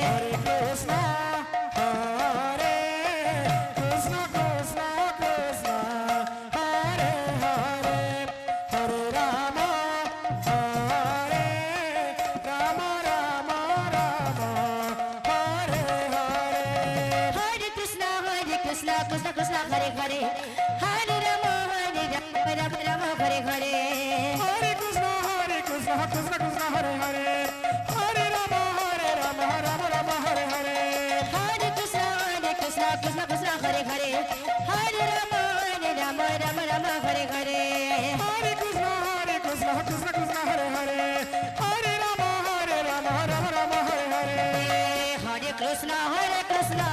Hare Krishna, Hare Krishna, Krishna Krishna, Hare Hare, Hare Rama, Hare Rama, Rama Rama, Hare Hare. Hare Krishna, Krishna Krishna, Hare Hare, Hare Rama, Rama Rama, Hare Hare. Hare Krishna, Krishna Krishna, Hare Hare, Hare Rama, Rama Rama, Hare Hare. Hare Krishna, Krishna Krishna, Hare Hare, Hare Rama, Rama Rama, Hare Hare. Hare Krishna, Krishna Krishna, Hare Hare, Hare Rama, Rama Rama, Hare Hare. Hare Krishna, Krishna.